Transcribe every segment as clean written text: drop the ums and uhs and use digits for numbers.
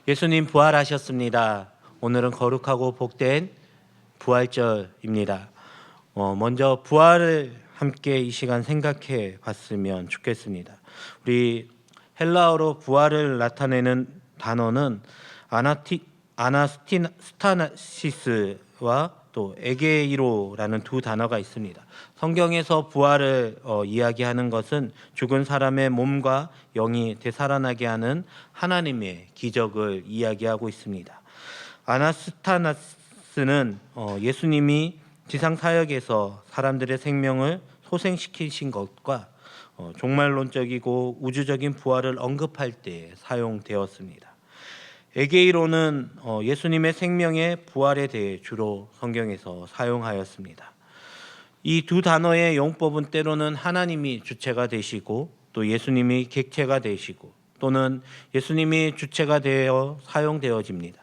예수님 부활하셨습니다. 오늘은 거룩하고 복된 부활절입니다. 먼저 부활을 함께 이 시간 생각해 봤으면 좋겠습니다. 우리 헬라어로 부활을 나타내는 단어는 아나스타시스와 또 에게이로라는 두 단어가 있습니다. 성경에서 부활을 이야기하는 것은 죽은 사람의 몸과 영이 되살아나게 하는 하나님의 기적을 이야기하고 있습니다. 아나스타나스는 예수님이 지상 사역에서 사람들의 생명을 소생시키신 것과 종말론적이고 우주적인 부활을 언급할 때 사용되었습니다. 에게이로는 예수님의 생명의 부활에 대해 주로 성경에서 사용하였습니다. 이 두 단어의 용법은 때로는 하나님이 주체가 되시고 또 예수님이 객체가 되시고 또는 예수님이 주체가 되어 사용되어집니다.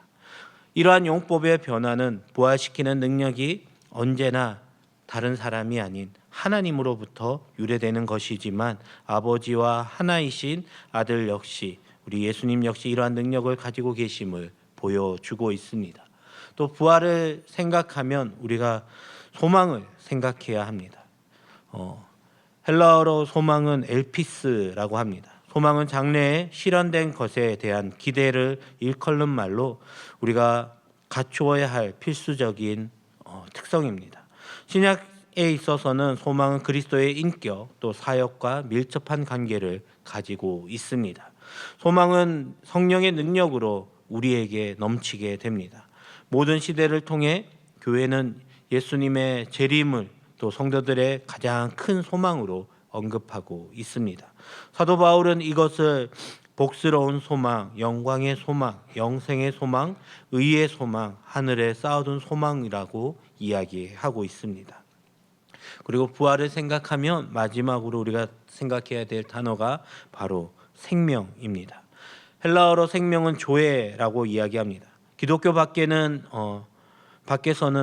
이러한 용법의 변화는 부활시키는 능력이 언제나 다른 사람이 아닌 하나님으로부터 유래되는 것이지만 아버지와 하나이신 아들 역시 우리 예수님 역시 이러한 능력을 가지고 계심을 보여주고 있습니다. 또 부활을 생각하면 우리가 소망을 생각해야 합니다. 헬라어로 소망은 엘피스라고 합니다. 소망은 장래에 실현된 것에 대한 기대를 일컬는 말로 우리가 갖추어야 할 필수적인 특성입니다. 신약에 있어서는 소망은 그리스도의 인격 또 사역과 밀접한 관계를 가지고 있습니다. 소망은 성령의 능력으로 우리에게 넘치게 됩니다. 모든 시대를 통해 교회는 예수님의 재림을 또 성도들의 가장 큰 소망으로 언급하고 있습니다. 사도 바울은 이것을 복스러운 소망, 영광의 소망, 영생의 소망, 의의 소망, 하늘에 쌓아둔 소망이라고 이야기하고 있습니다. 그리고 부활을 생각하면 마지막으로 우리가 생각해야 될 단어가 바로 생명입니다. 헬라어로 생명은 조회라고 이야기합니다. 기독교 밖에서는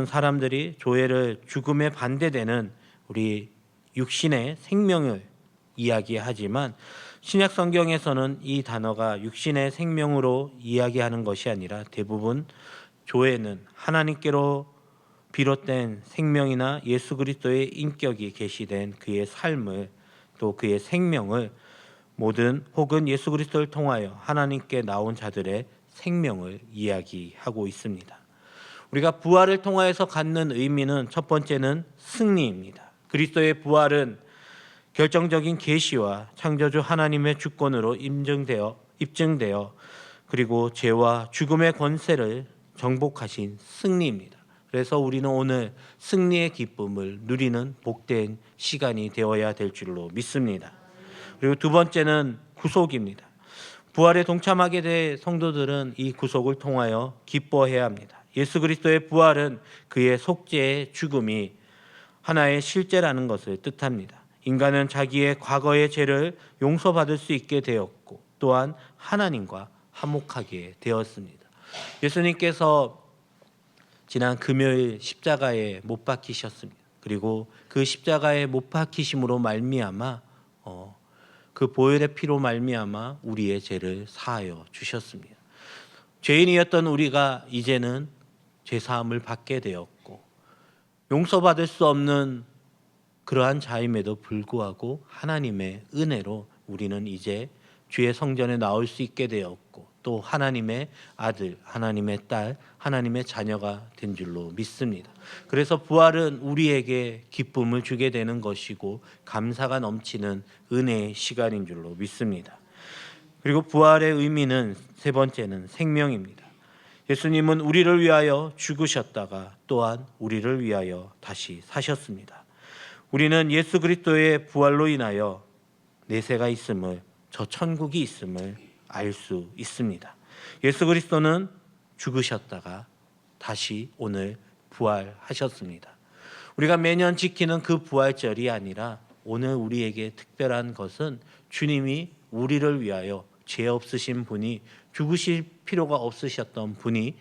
사람들이 조회를 죽음에 반대되는 우리 육신의 생명을 이야기하지만 신약 성경에서는 이 단어가 육신의 생명으로 이야기하는 것이 아니라 대부분 조회는 하나님께로 비롯된 생명이나 예수 그리스도의 인격이 계시된 그의 삶을 또 그의 생명을 모든 혹은 예수 그리스도를 통하여 하나님께 나온 자들의 생명을 이야기하고 있습니다. 우리가 부활을 통하여서 갖는 의미는 첫 번째는 승리입니다. 그리스도의 부활은 결정적인 계시와 창조주 하나님의 주권으로 입증되어 그리고 죄와 죽음의 권세를 정복하신 승리입니다. 그래서 우리는 오늘 승리의 기쁨을 누리는 복된 시간이 되어야 될 줄로 믿습니다. 그리고 두 번째는 구속입니다. 부활에 동참하게 될 성도들은 이 구속을 통하여 기뻐해야 합니다. 예수 그리스도의 부활은 그의 속죄의 죽음이 하나의 실제라는 것을 뜻합니다. 인간은 자기의 과거의 죄를 용서받을 수 있게 되었고 또한 하나님과 화목하게 되었습니다. 예수님께서 지난 금요일 십자가에 못 박히셨습니다. 그리고 그 십자가에 못 박히심으로 말미암아 그 보혈의 피로 말미암아 우리의 죄를 사하여 주셨습니다. 죄인이었던 우리가 이제는 죄사함을 받게 되었고 용서받을 수 없는 그러한 자임에도 불구하고 하나님의 은혜로 우리는 이제 주의 성전에 나올 수 있게 되었고 또 하나님의 아들, 하나님의 딸, 하나님의 자녀가 된 줄로 믿습니다. 그래서 부활은 우리에게 기쁨을 주게 되는 것이고 감사가 넘치는 은혜의 시간인 줄로 믿습니다. 그리고 부활의 의미는 세 번째는 생명입니다. 예수님은 우리를 위하여 죽으셨다가 또한 우리를 위하여 다시 사셨습니다. 우리는 예수 그리스도의 부활로 인하여 내세가 있음을, 저 천국이 있음을 알 수 있습니다. 예수 그리스도는 죽으셨다가 다시 오늘 부활하셨습니다. 우리가 매년 지키는 그 부활절이 아니라 오늘 우리에게 특별한 것은 주님이 우리를 위하여 죄 없으신 분이 죽으실 필요가 없으셨던 분이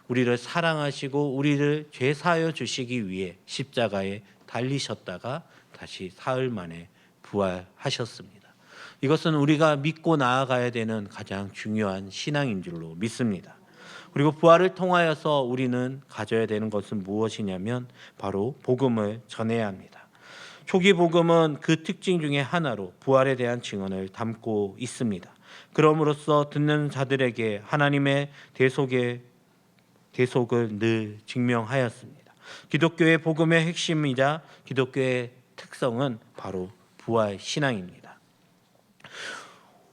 우리를 사랑하시고 우리를 죄 사하여 주시기 위해 십자가에 달리셨다가 다시 사흘 만에 부활하셨습니다. 이것은 우리가 믿고 나아가야 되는 가장 중요한 신앙인 줄로 믿습니다. 그리고 부활을 통하여서 우리는 가져야 되는 것은 무엇이냐면 바로 복음을 전해야 합니다. 초기 복음은 그 특징 중에 하나로 부활에 대한 증언을 담고 있습니다. 그럼으로써 듣는 자들에게 하나님의 대속을 늘 증명하였습니다. 기독교의 복음의 핵심이자 기독교의 특성은 바로 부활 신앙입니다.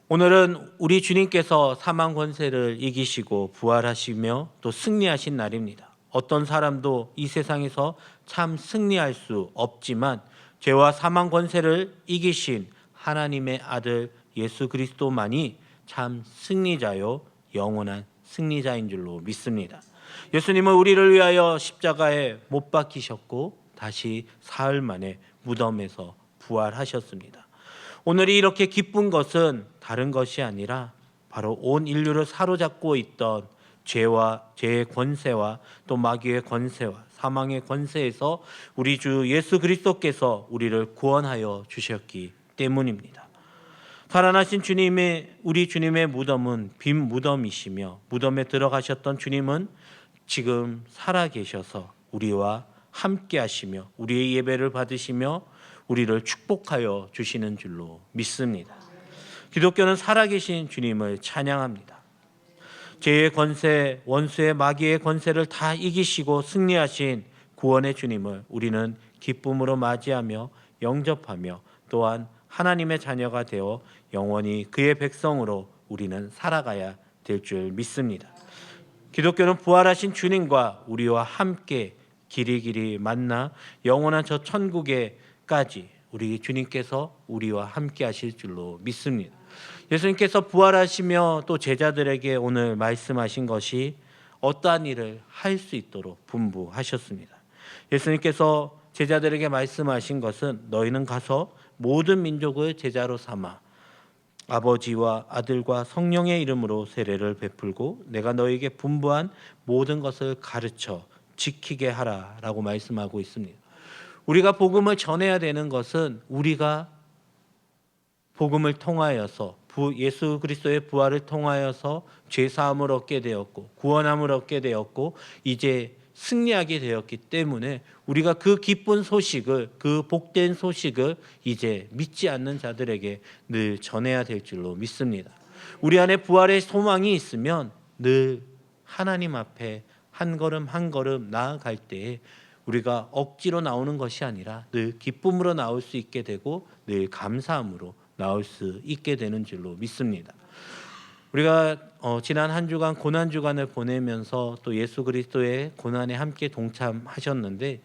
오늘은 우리 주님께서 사망 권세를 이기시고 부활하시며 또 승리하신 날입니다. 어떤 사람도 이 세상에서 참 승리할 수 없지만 죄와 사망 권세를 이기신 하나님의 아들 예수 그리스도만이 참 승리자요 영원한 승리자인 줄로 믿습니다. 예수님은 우리를 위하여 십자가에 못 박히셨고 다시 사흘 만에 무덤에서 부활하셨습니다. 오늘이 이렇게 기쁜 것은 다른 것이 아니라 바로 온 인류를 사로잡고 있던 죄의 권세와 또 마귀의 권세와 사망의 권세에서 우리 주 예수 그리스도께서 우리를 구원하여 주셨기 때문입니다. 살아나신 우리 주님의 무덤은 빈 무덤이시며 무덤에 들어가셨던 주님은 지금 살아계셔서 우리와 함께 하시며 우리의 예배를 받으시며 우리를 축복하여 주시는 줄로 믿습니다. 기독교는 살아계신 주님을 찬양합니다. 죄의 권세, 원수의 마귀의 권세를 다 이기시고 승리하신 구원의 주님을 우리는 기쁨으로 맞이하며 영접하며 또한 하나님의 자녀가 되어 영원히 그의 백성으로 우리는 살아가야 될 줄 믿습니다. 기독교는 부활하신 주님과 우리와 함께 길이 만나 영원한 저 천국에까지 우리 주님께서 우리와 함께 하실 줄로 믿습니다. 예수님께서 부활하시며 또 제자들에게 오늘 말씀하신 것이 어떠한 일을 할 수 있도록 분부하셨습니다. 예수님께서 제자들에게 말씀하신 것은 너희는 가서 모든 민족을 제자로 삼아 아버지와 아들과 성령의 이름으로 세례를 베풀고 내가 너희에게 분부한 모든 것을 가르쳐 지키게 하라라고 말씀하고 있습니다. 우리가 복음을 전해야 되는 것은 우리가 복음을 통하여서 예수 그리스도의 부활을 통하여서 죄 사함을 얻게 되었고 구원함을 얻게 되었고 이제 승리하게 되었기 때문에 우리가 그 기쁜 소식을 그 복된 소식을 이제 믿지 않는 자들에게 늘 전해야 될 줄로 믿습니다. 우리 안에 부활의 소망이 있으면 늘 하나님 앞에 한 걸음 한 걸음 나아갈 때에 우리가 억지로 나오는 것이 아니라 늘 기쁨으로 나올 수 있게 되고 늘 감사함으로 나올 수 있게 되는 줄로 믿습니다. 우리가 지난 한 주간 고난 주간을 보내면서 또 예수 그리스도의 고난에 함께 동참하셨는데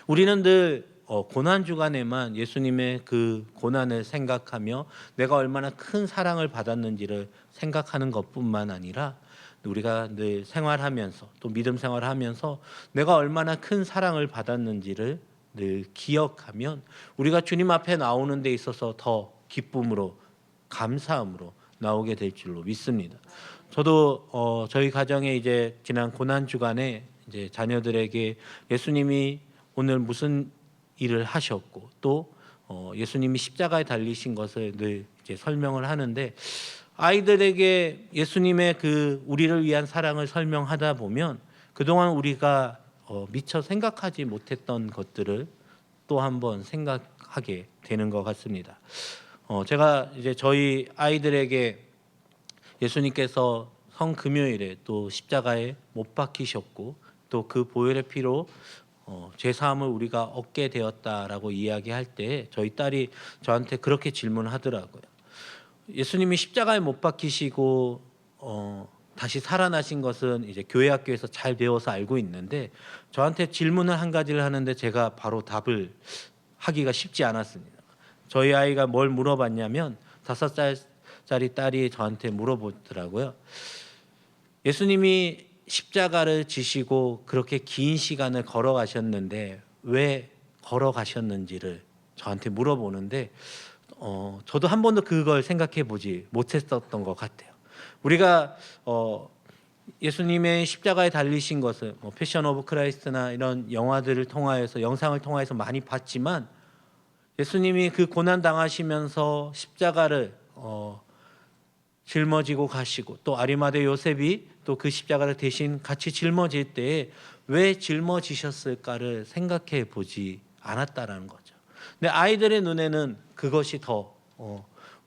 우리는 늘 고난 주간에만 예수님의 그 고난을 생각하며 내가 얼마나 큰 사랑을 받았는지를 생각하는 것뿐만 아니라 우리가 늘 생활하면서 또 믿음 생활하면서 내가 얼마나 큰 사랑을 받았는지를 늘 기억하면 우리가 주님 앞에 나오는 데 있어서 더 기쁨으로 감사함으로 나오게 될 줄로 믿습니다. 저도 저희 가정에 이제 지난 고난 주간에 이제 자녀들에게 예수님이 오늘 무슨 일을 하셨고 또 예수님이 십자가에 달리신 것을 늘 이제 설명을 하는데 아이들에게 예수님의 그 우리를 위한 사랑을 설명하다 보면 그동안 우리가 미처 생각하지 못했던 것들을 또 한번 생각하게 되는 것 같습니다. 제가 이제 저희 아이들에게 예수님께서 성금요일에 또 십자가에 못 박히셨고 또 그 보혈의 피로 죄 사함을 우리가 얻게 되었다라고 이야기할 때 저희 딸이 저한테 그렇게 질문하더라고요. 예수님이 십자가에 못 박히시고 다시 살아나신 것은 이제 교회 학교에서 잘 배워서 알고 있는데 저한테 질문을 한 가지를 하는데 제가 바로 답을 하기가 쉽지 않았습니다. 저희 아이가 뭘 물어봤냐면 5살짜리 딸이 저한테 물어보더라고요. 예수님이 십자가를 지시고 그렇게 긴 시간을 걸어가셨는데 왜 걸어가셨는지를 저한테 물어보는데 저도 한 번도 그걸 생각해 보지 못했었던 것 같아요. 우리가 예수님의 십자가에 달리신 것을 패션 오브 크라이스트나 이런 영화들을 통하여서 영상을 통하여서 많이 봤지만 예수님이 그 고난 당하시면서 십자가를 짊어지고 가시고 또 아리마대 요셉이 또 그 십자가를 대신 같이 짊어질 때에 왜 짊어지셨을까를 생각해 보지 않았다라는 거죠. 근데 아이들의 눈에는 그것이 더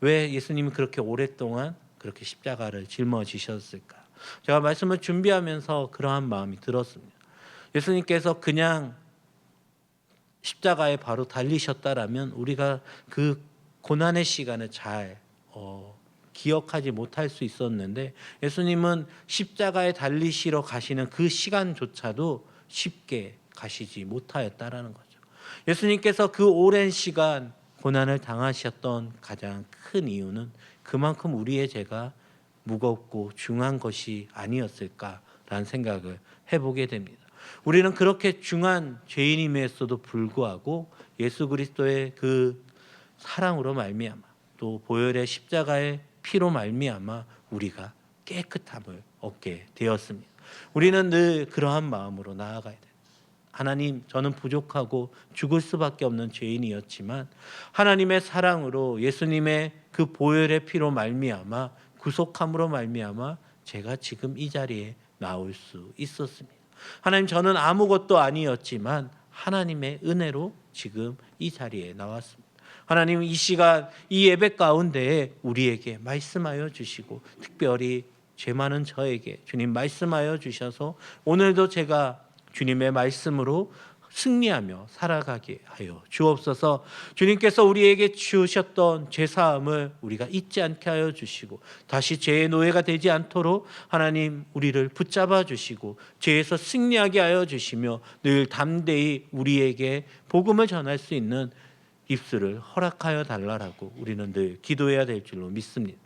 왜 예수님이 그렇게 오랫동안 그렇게 십자가를 짊어지셨을까? 제가 말씀을 준비하면서 그러한 마음이 들었습니다. 예수님께서 그냥 십자가에 바로 달리셨다라면 우리가 그 고난의 시간을 잘 기억하지 못할 수 있었는데 예수님은 십자가에 달리시러 가시는 그 시간조차도 쉽게 가시지 못하였다라는 거죠. 예수님께서 그 오랜 시간 고난을 당하셨던 가장 큰 이유는 그만큼 우리의 죄가 무겁고 중한 것이 아니었을까라는 생각을 해보게 됩니다. 우리는 그렇게 중한 죄인임에서도 불구하고 예수 그리스도의 그 사랑으로 말미암아 또 보혈의 십자가의 피로 말미암아 우리가 깨끗함을 얻게 되었습니다. 우리는 늘 그러한 마음으로 나아가야 돼요. 하나님, 저는 부족하고 죽을 수밖에 없는 죄인이었지만 하나님의 사랑으로 예수님의 그 보혈의 피로 말미암아 구속함으로 말미암아 제가 지금 이 자리에 나올 수 있었습니다. 하나님, 저는 아무것도 아니었지만 하나님의 은혜로 지금 이 자리에 나왔습니다. 하나님, 이 시간 이 예배 가운데에 우리에게 말씀하여 주시고 특별히 죄 많은 저에게 주님 말씀하여 주셔서 오늘도 제가 주님의 말씀으로 승리하며 살아가게 하여 주옵소서. 주님께서 우리에게 주셨던 죄사함을 우리가 잊지 않게 하여 주시고 다시 죄의 노예가 되지 않도록 하나님 우리를 붙잡아 주시고 죄에서 승리하게 하여 주시며 늘 담대히 우리에게 복음을 전할 수 있는 입술을 허락하여 달라라고 우리는 늘 기도해야 될 줄로 믿습니다.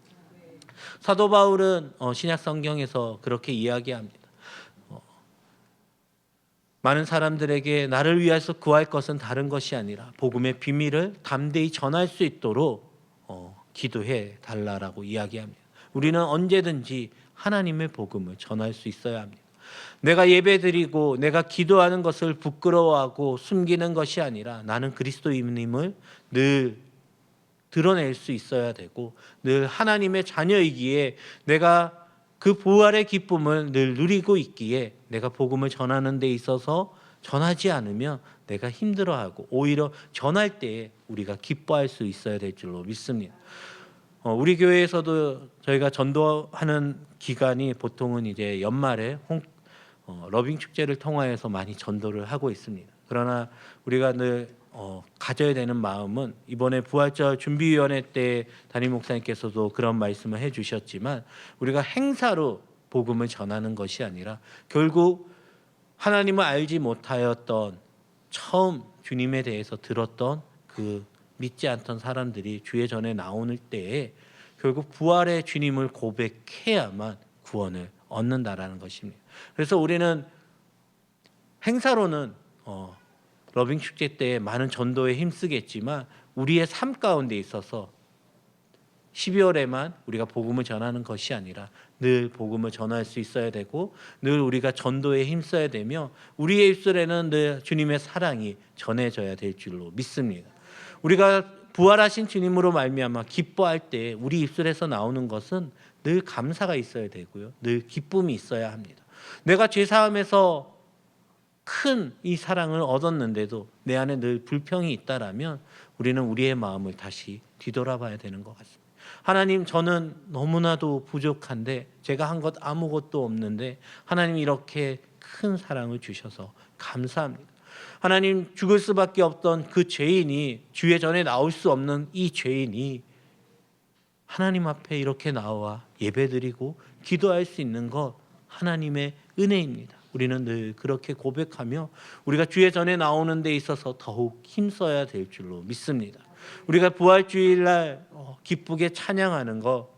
사도 바울은 신약 성경에서 그렇게 이야기합니다. 많은 사람들에게 나를 위해서 구할 것은 다른 것이 아니라 복음의 비밀을 담대히 전할 수 있도록 기도해 달라라고 이야기합니다. 우리는 언제든지 하나님의 복음을 전할 수 있어야 합니다. 내가 예배드리고 내가 기도하는 것을 부끄러워하고 숨기는 것이 아니라 나는 그리스도인임을 늘 드러낼 수 있어야 되고 늘 하나님의 자녀이기에 내가 그 부활의 기쁨을 늘 누리고 있기에 내가 복음을 전하는 데 있어서 전하지 않으면 내가 힘들어하고 오히려 전할 때에 우리가 기뻐할 수 있어야 될 줄로 믿습니다. 우리 교회에서도 저희가 전도하는 기간이 보통은 이제 연말에 러빙 축제를 통하여서 많이 전도를 하고 있습니다. 그러나 우리가 늘 가져야 되는 마음은 이번에 부활절 준비위원회 때 담임 목사님께서도 그런 말씀을 해주셨지만 우리가 행사로 복음을 전하는 것이 아니라 결국 하나님을 알지 못하였던 처음 주님에 대해서 들었던 그 믿지 않던 사람들이 주의 전에 나오는 때에 결국 부활의 주님을 고백해야만 구원을 얻는다라는 것입니다. 그래서 우리는 행사로는 러빙 축제 때 많은 전도에 힘쓰겠지만 우리의 삶 가운데 있어서 12월에만 우리가 복음을 전하는 것이 아니라 늘 복음을 전할 수 있어야 되고 늘 우리가 전도에 힘써야 되며 우리의 입술에는 늘 주님의 사랑이 전해져야 될 줄로 믿습니다. 우리가 부활하신 주님으로 말미암아 기뻐할 때 우리 입술에서 나오는 것은 늘 감사가 있어야 되고요. 늘 기쁨이 있어야 합니다. 내가 죄사함에서 큰 이 사랑을 얻었는데도 내 안에 늘 불평이 있다라면 우리는 우리의 마음을 다시 뒤돌아봐야 되는 것 같습니다. 하나님, 저는 너무나도 부족한데 제가 한 것 아무것도 없는데 하나님 이렇게 큰 사랑을 주셔서 감사합니다. 하나님, 죽을 수밖에 없던 그 죄인이 주의 전에 나올 수 없는 이 죄인이 하나님 앞에 이렇게 나와 예배드리고 기도할 수 있는 것 하나님의 은혜입니다. 우리는 늘 그렇게 고백하며 우리가 주의 전에 나오는 데 있어서 더욱 힘써야 될 줄로 믿습니다. 우리가 부활주일날 기쁘게 찬양하는 것,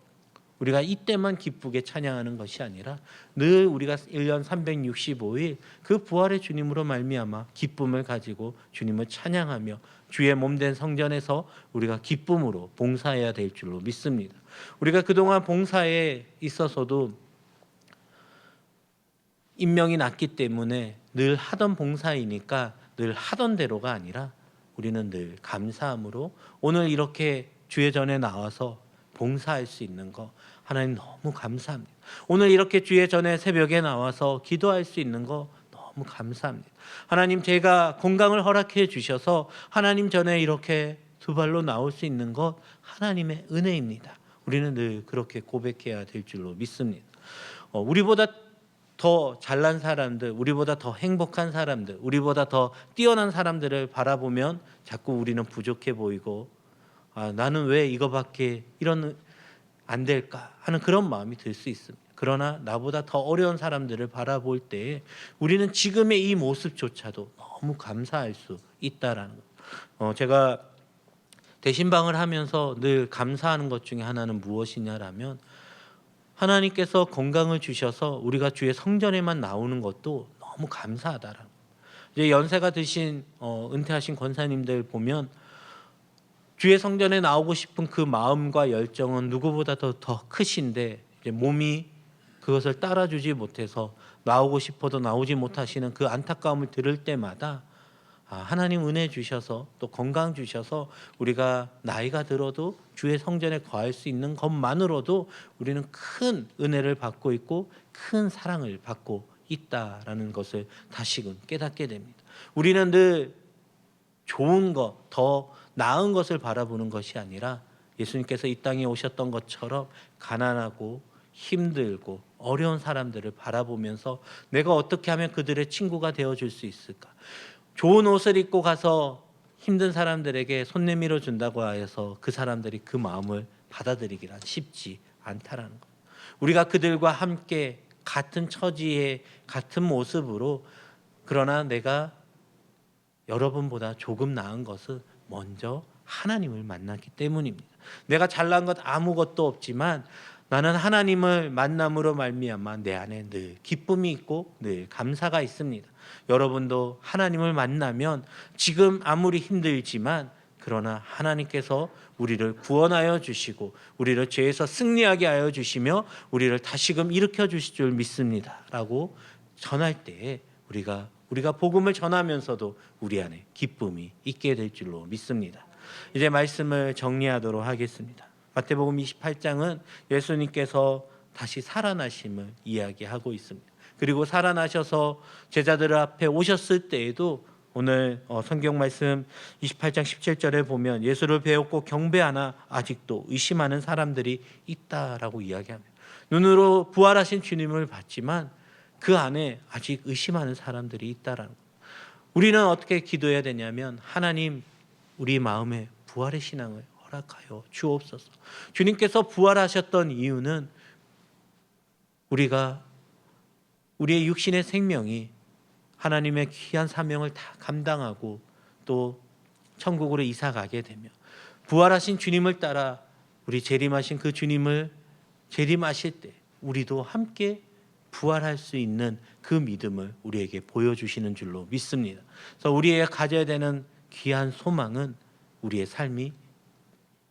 우리가 이때만 기쁘게 찬양하는 것이 아니라 늘 우리가 1년 365일 그 부활의 주님으로 말미암아 기쁨을 가지고 주님을 찬양하며 주의 몸된 성전에서 우리가 기쁨으로 봉사해야 될 줄로 믿습니다. 우리가 그동안 봉사에 있어서도 임명이 났기 때문에 늘 하던 봉사이니까 늘 하던 대로가 아니라 우리는 늘 감사함으로 오늘 이렇게 주의 전에 나와서 봉사할 수 있는 거 하나님 너무 감사합니다. 오늘 이렇게 주의 전에 새벽에 나와서 기도할 수 있는 거 너무 감사합니다. 하나님, 제가 건강을 허락해 주셔서 하나님 전에 이렇게 두 발로 나올 수 있는 것 하나님의 은혜입니다. 우리는 늘 그렇게 고백해야 될 줄로 믿습니다. 우리보다 더 잘난 사람들, 우리보다 더 행복한 사람들, 우리보다 더 뛰어난 사람들을 바라보면 자꾸 우리는 부족해 보이고 나는 왜 이거밖에 이런 안 될까 하는 그런 마음이 들 수 있습니다. 그러나 나보다 더 어려운 사람들을 바라볼 때 우리는 지금의 이 모습조차도 너무 감사할 수 있다라는 거. 제가 대신방을 하면서 늘 감사하는 것 중에 하나는 무엇이냐라면 하나님께서 건강을 주셔서 우리가 주의 성전에만 나오는 것도 너무 감사하다라는 거예요. 이제 연세가 드신 은퇴하신 권사님들 보면 주의 성전에 나오고 싶은 그 마음과 열정은 누구보다도 더 크신데 이제 몸이 그것을 따라주지 못해서 나오고 싶어도 나오지 못하시는 그 안타까움을 들을 때마다 하나님 은혜 주셔서 또 건강 주셔서 우리가 나이가 들어도 주의 성전에 거할 수 있는 것만으로도 우리는 큰 은혜를 받고 있고 큰 사랑을 받고 있다라는 것을 다시금 깨닫게 됩니다. 우리는 늘 좋은 것, 더 나은 것을 바라보는 것이 아니라 예수님께서 이 땅에 오셨던 것처럼 가난하고 힘들고 어려운 사람들을 바라보면서 내가 어떻게 하면 그들의 친구가 되어줄 수 있을까? 좋은 옷을 입고 가서 힘든 사람들에게 손 내밀어 준다고 해서 그 사람들이 그 마음을 받아들이기란 쉽지 않다라는 것. 우리가 그들과 함께 같은 처지에 같은 모습으로 그러나 내가 여러분보다 조금 나은 것은 먼저 하나님을 만났기 때문입니다. 내가 잘난 것 아무것도 없지만 나는 하나님을 만남으로 말미암아 내 안에 늘 기쁨이 있고 늘 감사가 있습니다. 여러분도 하나님을 만나면 지금 아무리 힘들지만 그러나 하나님께서 우리를 구원하여 주시고 우리를 죄에서 승리하게 하여 주시며 우리를 다시금 일으켜 주실 줄 믿습니다 라고 전할 때에 우리가 복음을 전하면서도 우리 안에 기쁨이 있게 될 줄로 믿습니다. 이제 말씀을 정리하도록 하겠습니다. 마태복음 28장은 예수님께서 다시 살아나심을 이야기하고 있습니다. 그리고 살아나셔서 제자들 앞에 오셨을 때에도 오늘 성경 말씀 28장 17절에 보면 예수를 배웠고 경배하나 아직도 의심하는 사람들이 있다라고 이야기합니다. 눈으로 부활하신 주님을 봤지만 그 안에 아직 의심하는 사람들이 있다라는 거예요. 우리는 어떻게 기도해야 되냐면 하나님, 우리 마음에 부활의 신앙을 허락하여 주옵소서. 주님께서 부활하셨던 이유는 우리의 육신의 생명이 하나님의 귀한 사명을 다 감당하고 또 천국으로 이사 가게 되며 부활하신 주님을 따라 우리 재림하신 그 주님을 재림하실 때 우리도 함께 부활할 수 있는 그 믿음을 우리에게 보여주시는 줄로 믿습니다. 그래서 우리가 가져야 되는 귀한 소망은 우리의 삶이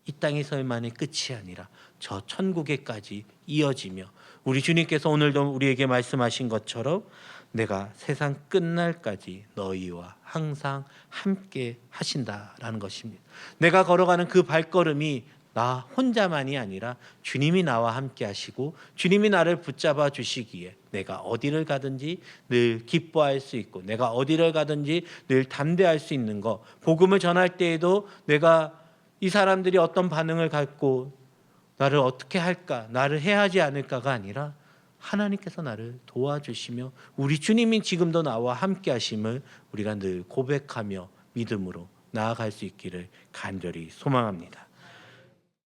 이 땅에서만의 끝이 아니라 저 천국에까지 이어지며 우리 주님께서 오늘도 우리에게 말씀하신 것처럼 내가 세상 끝날까지 너희와 항상 함께 하신다라는 것입니다. 내가 걸어가는 그 발걸음이 나 혼자만이 아니라 주님이 나와 함께 하시고 주님이 나를 붙잡아 주시기에 내가 어디를 가든지 늘 기뻐할 수 있고 내가 어디를 가든지 늘 담대할 수 있는 것, 복음을 전할 때에도 내가 이 사람들이 어떤 반응을 갖고 나를 어떻게 할까, 나를 해하지 않을까가 아니라 하나님께서 나를 도와주시며 우리 주님이 지금도 나와 함께 하심을 우리가 늘 고백하며 믿음으로 나아갈 수 있기를 간절히 소망합니다.